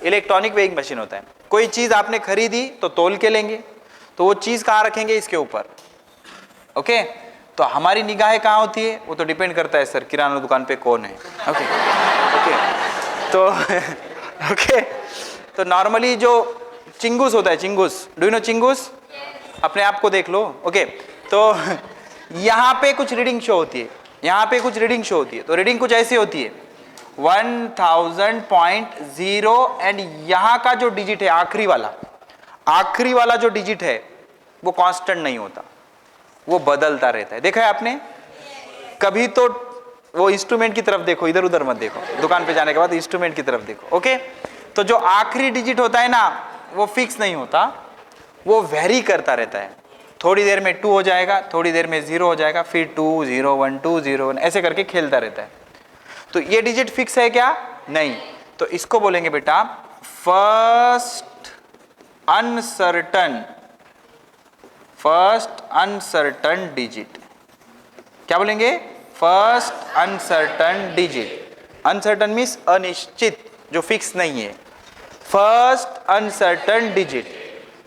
Electronic weighing machine होता है। कोई चीज आपने खरीदी तो तोल के लेंगे, तो वो चीज कहाँ रखेंगे, इसके ऊपर। ओके, तो हमारी निगाहें कहाँ होती है, वो तो डिपेंड करता है सर किराना दुकान पे कौन है। ओके ओके, तो ओके, तो नॉर्मली जो चिंगूस होता है, चिंगूस, डू यू नो चिंगूस, अपने आप को देख लो। ओके, तो यहाँ पे कुछ रीडिंग शो होती है, यहाँ पे कुछ रीडिंग शो होती है, तो रीडिंग कुछ ऐसी होती है 1000.0 एंड यहाँ का जो डिजिट है आखिरी वाला जो डिजिट है वो कांस्टेंट नहीं होता, वो बदलता रहता है। देखा है आपने कभी? तो वो इंस्ट्रूमेंट की तरफ देखो, इधर उधर मत देखो, दुकान पे जाने के बाद इंस्ट्रूमेंट की तरफ देखो। ओके, तो जो आखिरी डिजिट होता है ना वो फिक्स नहीं होता, वो वेरी करता रहता है। थोड़ी देर में 2 हो जाएगा, थोड़ी देर में 0 हो जाएगा, फिर 2 0 1 2 0 1 ऐसे करके खेलता रहता है। तो ये डिजिट फिक्स है क्या? नहीं। तो इसको बोलेंगे बेटा फर्स्ट अनसर्टन डिजिट। क्या बोलेंगे? First uncertain digit. Uncertain means अनिश्चित, जो फिक्स नहीं है। First uncertain digit.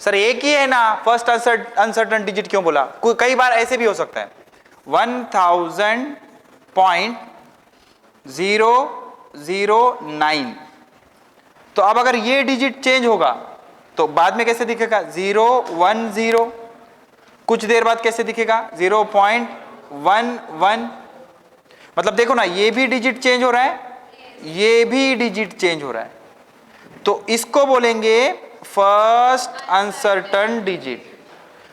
सर एक ही है ना, फर्स्ट अनसर्टन डिजिट क्यों बोला? कई बार ऐसे भी हो सकता है 1000.009। तो अब अगर ये डिजिट चेंज होगा तो बाद में कैसे दिखेगा? 0 1 0। कुछ देर बाद कैसे दिखेगा? 0.11। मतलब देखो ना, ये भी डिजिट चेंज हो रहा है, ये भी डिजिट चेंज हो रहा है, तो इसको बोलेंगे फर्स्ट अनसर्टन डिजिट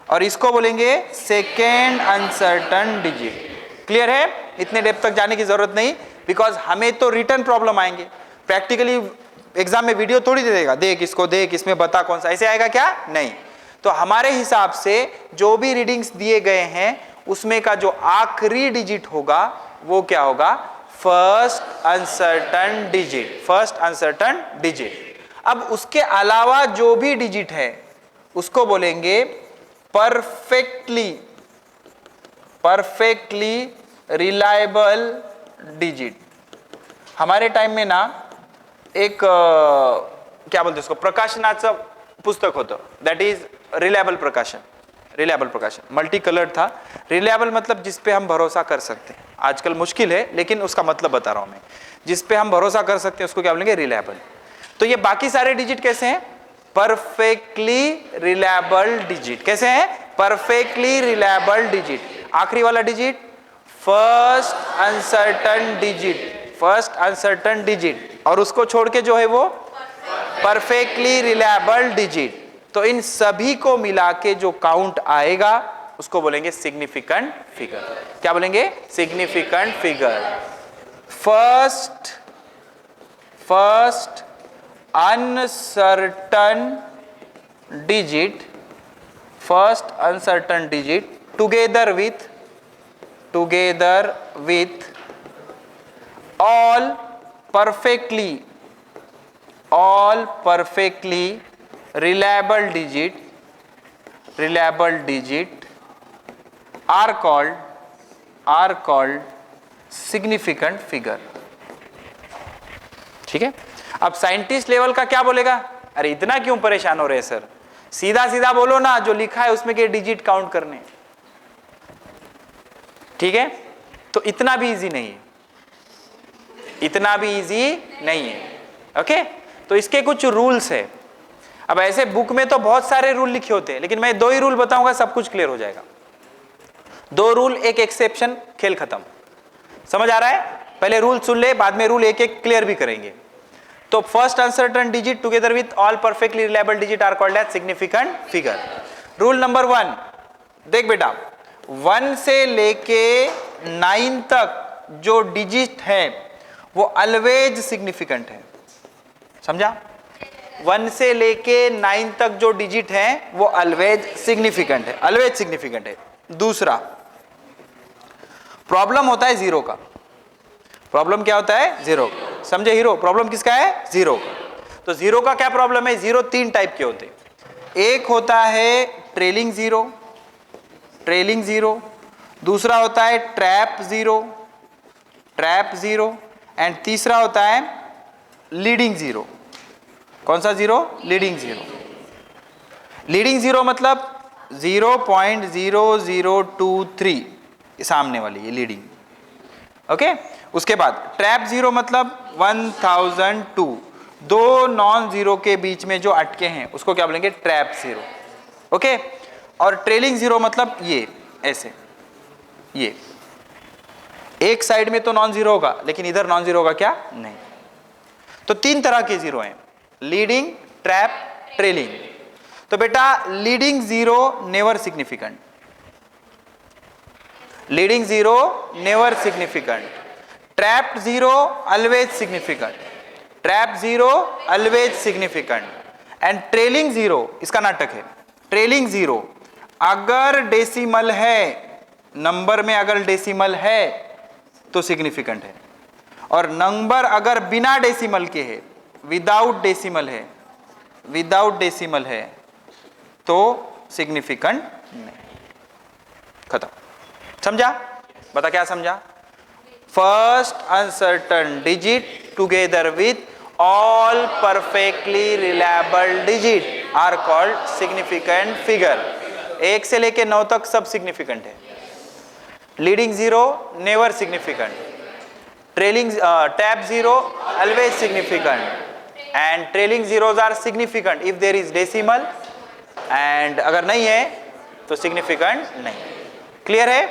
और इसको बोलेंगे सेकेंड अनसर्टन डिजिट। क्लियर है? इतने डेप्थ तक जाने की जरूरत नहीं, बिकॉज हमें तो रिटर्न प्रॉब्लम आएंगे। प्रैक्टिकली एग्जाम में वीडियो थोड़ी दे देगा, देख इसको, देख इसमें बता कौन सा, ऐसे आएगा क्या? नहीं। तो हमारे हिसाब से जो भी रीडिंग्स दिए गए हैं उसमें का जो आखिरी डिजिट होगा वो क्या होगा? First uncertain digit. First uncertain digit. अब उसके अलावा जो भी डिजिट है उसको बोलेंगे परफेक्टली रिलायबल डिजिट। हमारे टाइम में ना एक क्या बोलते उसको, प्रकाशनाचं पुस्तक होतं, दैट इज रिलायबल प्रकाशन। मल्टी कलर्ड था। रिलायबल मतलब जिस पे हम भरोसा कर सकते हैं। आजकल मुश्किल है लेकिन उसका मतलब बता रहा हूं मैं, जिस पे हम भरोसा कर सकते हैं उसको क्या बोलेंगे? रिलायबल। तो ये बाकी सारे डिजिट कैसे हैं? Perfectly reliable digit. कैसे हैं? Perfectly reliable digit. आखिरी वाला डिजिट फर्स्ट अनसर्टन डिजिट और उसको छोड़ के जो है वो परफेक्टली रिलायबल डिजिट। तो इन सभी को मिला के जो काउंट आएगा उसको बोलेंगे सिग्निफिकेंट फिगर। क्या बोलेंगे? Significant figure. First uncertain digit together with all perfectly reliable digit are called significant figure। ठीक है? अब साइंटिस्ट लेवल का क्या बोलेगा? अरे इतना क्यों परेशान हो रहे हैं सर, सीधा बोलो ना, जो लिखा है उसमें के डिजिट काउंट करने। ठीक है? तो इतना भी इजी नहीं है। ओके, तो इसके कुछ रूल्स है। अब ऐसे बुक में तो बहुत सारे रूल लिखे होते हैं, लेकिन मैं 2 ही रूल बताऊंगा, सब कुछ क्लियर हो जाएगा। 2 रूल, एक एक्सेप्शन, खेल खत्म। समझ आ रहा है? पहले रूल सुन ले, बाद में रूल एक एक क्लियर भी करेंगे। तो first uncertain digit together with all perfectly reliable digit are called as significant figure. Rule number 1, देख बेटा, 1 से लेके 9 तक जो डिजिट है वो ऑलवेज सिग्निफिकेंट है। समझा? 1 से लेके 9 तक जो डिजिट है वो ऑलवेज सिग्निफिकेंट है। दूसरा प्रॉब्लम होता है 0 का। प्रॉब्लम क्या होता है? 0। समझे हीरो? प्रॉब्लम किसका है? 0 का। तो 0 का क्या प्रॉब्लम है? 0 3 टाइप के होते हैं। एक होता है ट्रेलिंग जीरो, दूसरा होता है ट्रैप जीरो, एंड तीसरा होता है लीडिंग जीरो। कौन सा zero? Leading zero. Leading zero मतलब 0.0023 सामने वाली ये लीडिंग। ओके, उसके बाद ट्रैप जीरो मतलब 1002, दो नॉन जीरो के बीच में जो अटके हैं उसको क्या बोलेंगे? Trap zero. ओके, और ट्रेलिंग जीरो मतलब ये ऐसे, ये एक साइड में तो नॉन जीरो होगा लेकिन इधर नॉन जीरो होगा क्या? नहीं। तो तीन तरह के जीरो हैं, लीडिंग, ट्रैप, ट्रेलिंग। तो बेटा leading zero never significant, leading zero never significant, trapped zero always significant, trap zero always significant, and trailing zero इसका नाटक है। ट्रेलिंग जीरो अगर डेसिमल है, नंबर में अगर डेसिमल है तो सिग्निफिकेंट है, और नंबर अगर बिना डेसिमल के है, विदाउट डेसिमल है, विदाउट डेसिमल है तो सिग्निफिकेंट नहीं। खत्म। समझा? बता क्या समझा? First uncertain digit together with all perfectly reliable digit are called significant figure. 1 से लेके 9 तक सब सिग्निफिकेंट है। Leading zero never significant, trailing trap zero always significant, and trailing zeros are significant if there is decimal, एंड अगर नहीं है तो सिग्निफिकेंट नहीं। क्लियर है?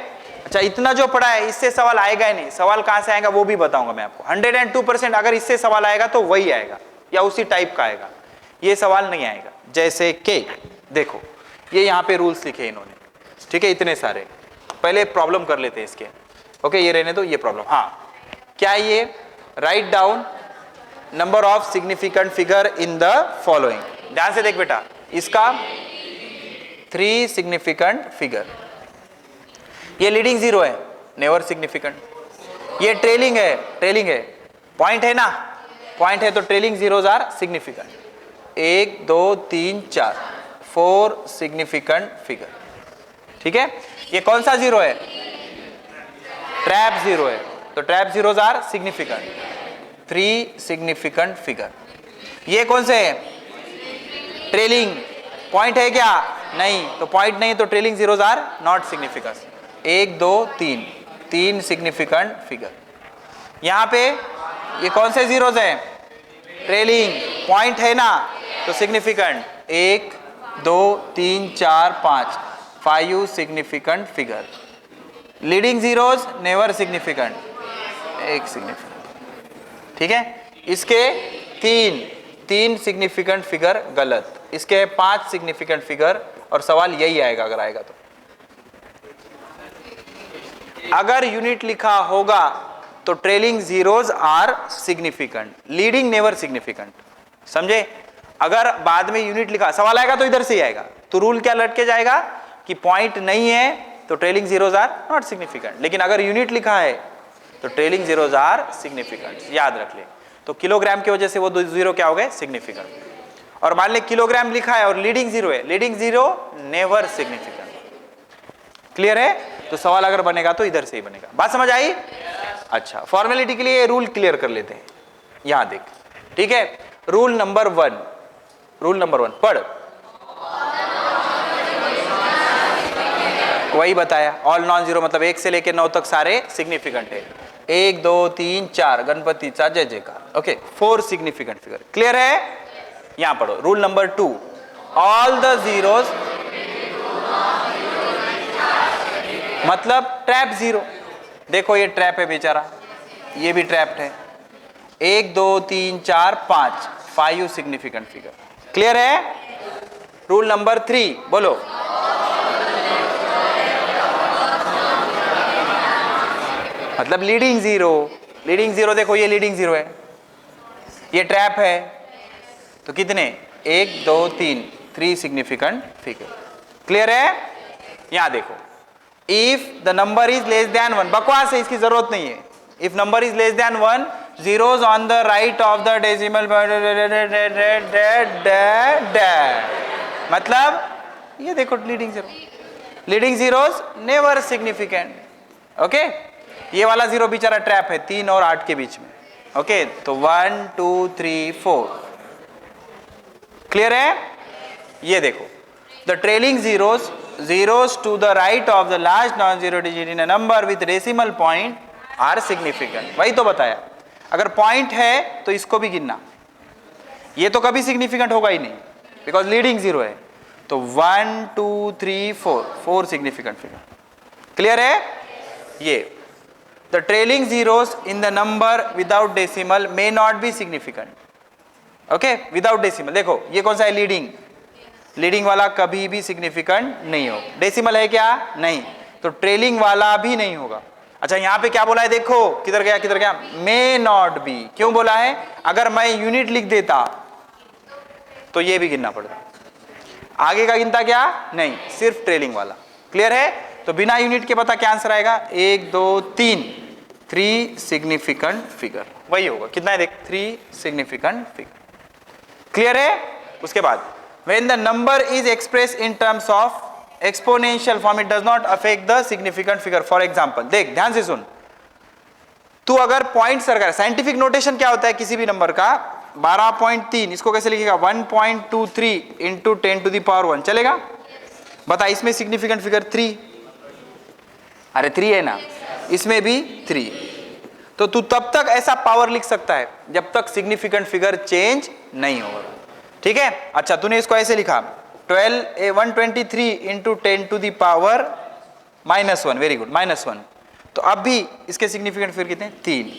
अच्छा, इतना जो पढ़ा है इससे सवाल आएगा ही नहीं। सवाल कहां से आएगा वो भी बताऊंगा मैं आपको। 102% अगर इससे सवाल आएगा तो वही आएगा या उसी टाइप का आएगा, ये सवाल नहीं आएगा। जैसे कि देखो ये यहाँ पे रूल्स लिखे इन्होंने, ठीक है, इतने सारे। पहले प्रॉब्लम कर लेते हैं इसके। ओके, ये रहने दो, ये प्रॉब्लम। हाँ, क्या ये? Write down number of significant figure in the following. ध्यान से देख बेटा, इसका 3 सिग्निफिकेंट फिगर, ये लीडिंग जीरो है, नेवर सिग्निफिकेंट। ये ट्रेलिंग है, ट्रेलिंग है, पॉइंट है ना, पॉइंट है तो trailing zeros are significant. 1 2 3 4 4 significant figure. ठीक है, ये कौन सा जीरो है? ट्रैप जीरो है, तो trap zeros are significant, 3 significant figure. ये कौन से है? ट्रेलिंग, पॉइंट है क्या? नहीं, तो पॉइंट नहीं तो trailing zeros are not significant. 1 2 3 3 significant figure. यहां पे ये कौन से जीरोज हैं? ट्रेलिंग, पॉइंट है ना तो significant. 1 2 3 4 5 5 significant figure. Leading zeros never significant, 1 significant. ठीक है, इसके 3 सिग्निफिकेंट फिगर गलत, इसके 5 सिग्निफिकेंट फिगर, और सवाल यही आएगा अगर आएगा तो। अगर यूनिट लिखा होगा तो trailing zeros are significant, leading never significant. समझे? अगर बाद में यूनिट लिखा, सवाल आएगा तो इधर से ही आएगा, तो रूल क्या लटके जाएगा कि पॉइंट नहीं है तो trailing zeros are not significant, लेकिन अगर यूनिट लिखा है तो ट्रेलिंग जीरोज आर सिग्निफिकेंट। याद रख ले। तो किलोग्राम की वजह से वो 2 जीरो क्या हो गए? सिग्निफिकेंट। और मान ले किलोग्राम लिखा है और लीडिंग जीरो है, leading zero never significant. Clear है? तो सवाल अगर बनेगा तो इधर से ही बनेगा। बात समझ आई? अच्छा, फॉर्मेलिटी के लिए रूल क्लियर कर लेते हैं। यहां देख, ठीक है, रूल नंबर 1, रूल नंबर 1 पढ़। वही बताया, ऑल नॉन जीरो मतलब 1 से लेकर 9 तक सारे सिग्निफिकेंट है। 1 2 3 4 गणपतिचा जय जयकार। Okay, 4 significant figure. क्लियर है? यहां पढ़ो rule number 2, all the zeros मतलब ट्रैप जीरो। देखो ये ट्रैप है बेचारा, ये भी ट्रैप्ड है। 1 2 3 4 5 5 सिग्निफिकेंट फिगर। क्लियर है? रूल नंबर 3 बोलो। मतलब लीडिंग जीरो, लीडिंग जीरो देखो ये लीडिंग जीरो है, ये ट्रैप है, तो कितने? 1 2 3 सिग्निफिकेंट फिगर। क्लियर है? यहां देखो, if the number is less than 1, बकवास है, इसकी जरूरत नहीं है। If number is less than 1, zeros on the right of the decimal, मतलब ये देखो leading zero, leading zeros never significant. Okay, ये वाला जीरो बेचारा ट्रैप है 3 और 8 के बीच में। ओके, तो 1 2 3 4 क्लियर है? ये देखो, the trailing zeros to the right of the last non-zero digit in a number with decimal point are significant. वही तो बताया, अगर पॉइंट है तो इसको भी गिनना, ये तो कभी सिग्निफिकेंट होगा ही नहीं बिकॉज लीडिंग जीरो है। तो 1 2 3 4 सिग्निफिकेंट फिगर। क्लियर है? ये the trailing zeros in the number without decimal may not be significant. Okay, without decimal देखो ये कौन सा है? लीडिंग। लीडिंग वाला कभी भी सिग्निफिकेंट नहीं हो। डेसिमल है क्या? नहीं, तो ट्रेलिंग वाला भी नहीं होगा। अच्छा, यहां पे क्या बोला है? देखो किधर गया किधर गया, मे नॉट बी। क्यों बोला है? अगर मैं यूनिट लिख देता तो ये भी गिनना पड़ता, आगे का गिनता क्या? नहीं, सिर्फ ट्रेलिंग वाला। क्लियर है? तो बिना यूनिट के पता क्या आंसर आएगा? 1 2 3 3 सिग्निफिकेंट फिगर, वही होगा। कितना है देख? 3 सिग्निफिकेंट फिगर। क्लियर है? उसके बाद when the number is expressed in terms of exponential form it does not affect the significant figure. For example, देख ध्यान से सुन, तू अगर पॉइंट सर्कल, साइंटिफिक नोटेशन क्या होता है किसी भी नंबर का? 12.3, इसको कैसे लिखेगा? 1.23 इंटू 10 to the power 1, चलेगा? बता, इसमें सिग्निफिकेंट फिगर 3, अरे 3 है ना, इसमें भी 3। तो तू तब तक ऐसा पावर लिख सकता है जब तक सिग्निफिकेंट फिगर चेंज नहीं होगा। ठीक है? अच्छा, तूने इसको ऐसे लिखा 123 into 10 to the power -1, very good, -1। तो अब भी इसके सिग्निफिकेंट फिगर कितने? 3।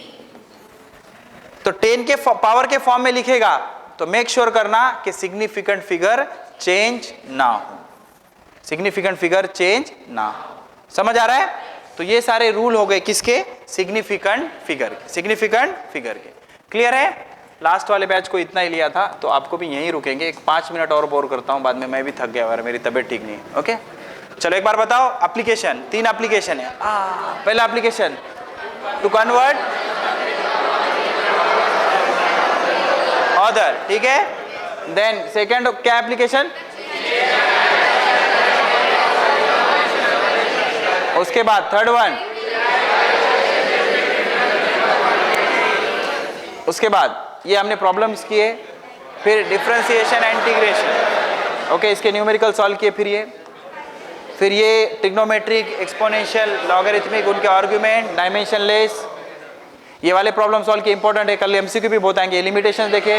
तो 10 के पावर के फॉर्म में लिखेगा तो मेक श्योर करना कि सिग्निफिकेंट फिगर चेंज ना हो, सिग्निफिकेंट फिगर चेंज ना हो। समझ आ रहा है? तो ये सारे रूल हो गए किसके? सिग्निफिकेंट फिगर के, सिग्निफिकेंट फिगर के। क्लियर है? लास्ट वाले बैच को इतना ही लिया था, तो आपको भी यहीं रुकेंगे। एक 5 मिनट और बोर करता हूं, बाद में मैं भी थक गया और मेरी तबीयत ठीक नहीं। ओके, चलो एक बार बताओ। एप्लीकेशन, 3 एप्लीकेशन है। पहला एप्लीकेशन टू कन्वर्ट ऑर्डर, ठीक है? देन सेकंड क्या एप्लीकेशन? उसके बाद थर्ड वन, उसके बाद ये हमने प्रॉब्लम्स किए, फिर डिफरेंशिएशन इंटीग्रेशन, ओके, इसके न्यूमेरिकल सॉल्व किए, फिर ये ट्रिग्नोमेट्रिक, एक्सपोनेंशियल, लॉगरिथमिक, उनके आर्गुमेंट, डायमेंशनलेस, ये वाले प्रॉब्लम सॉल्व किए। इंपॉर्टेंट है, कल एमसीक्यू भी बहुत आएंगे। लिमिटेशन देखे,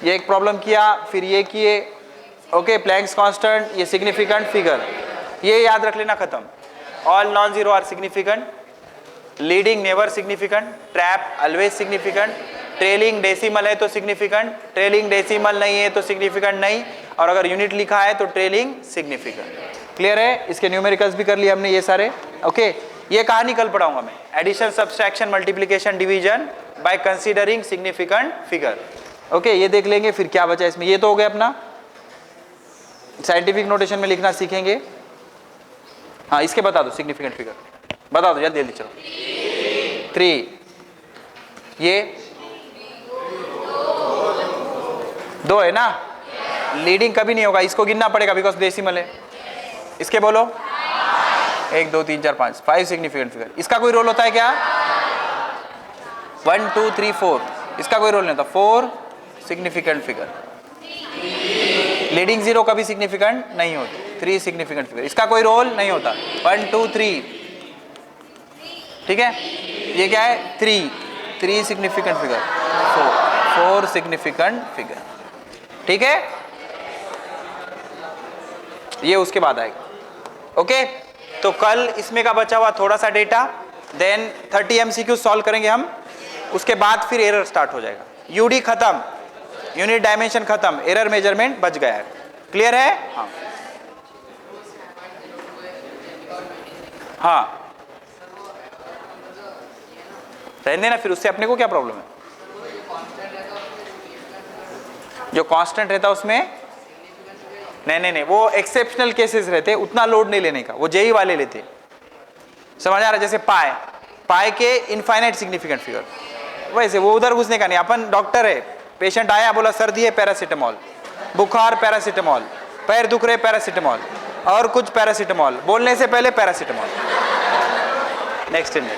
ये एक प्रॉब्लम किया, फिर ये किए, ओके, प्लैंक्स कांस्टेंट, ये सिग्निफिकेंट फिगर, ये याद रख लेना, खत्म। All non zero are significant, leading never significant, trap always significant, trailing decimal है तो सिग्निफिकेंट, ट्रेलिंग डेसिमल नहीं है तो सिग्निफिकेंट नहीं, और अगर यूनिट लिखा है तो ट्रेलिंग सिग्निफिकेंट। क्लियर है? इसके न्यूमेरिकल्स भी कर लिए हमने ये सारे। ओके, ये कहानी कल पढ़ाऊंगा मैं, addition, subtraction, multiplication, division by considering significant figure. Okay, ये देख लेंगे। फिर क्या बचा इसमें? ये तो हो गया अपना, साइंटिफिक नोटेशन में लिखना सीखेंगे। हाँ, इसके बता दो सिग्निफिकेंट फिगर, बता दो जल्दी जल्दी, चलो। 3, ये 2 है ना, लीडिंग कभी नहीं होगा, इसको गिनना पड़ेगा बिकॉज डेसिमल है। इसके बोलो 1 2 3 4 5, 5 सिग्निफिकेंट फिगर। इसका कोई रोल होता है क्या? 1 2 3 4, इसका कोई रोल नहीं होता। 4 सिग्निफिकेंट फिगर। लीडिंग जीरो कभी सिग्निफिकेंट नहीं होती। 3 सिग्निफिकेंट फिगर, इसका कोई रोल नहीं होता। 1 2 3, ठीक है? ये क्या है? 3 सिग्निफिकेंट फिगर, 4 सिग्निफिकेंट फिगर, ठीक है? ये उसके बाद आएगा। ओके, तो कल इसमें का बचा हुआ थोड़ा सा डेटा, देन 30 MCQ सॉल्व करेंगे हम, उसके बाद फिर एरर स्टार्ट हो जाएगा। यूडी खत्म, यूनिट डायमेंशन खत्म, एरर मेजरमेंट बच गया है। क्लियर है? हाँ हाँ, रहने ना, फिर उससे अपने को क्या प्रॉब्लम है? जो कांस्टेंट रहता है उसमें नहीं, वो एक्सेप्शनल केसेस रहते, उतना लोड नहीं लेने का, वो जेई वाले लेते। समझ आ रहा है? जैसे पाए के इनफाइनाइट सिग्निफिकेंट फिगर, वैसे वो उधर घुसने का नहीं। अपन डॉक्टर है, पेशेंट आया, बोला सर्दी है, पैरासीटामॉल, बुखार पैरासीटामॉल, पैर दुख रहे पैरासीटामॉल, और कुछ पैरासीटामॉल, बोलने से पहले पैरासीटामॉल। Next in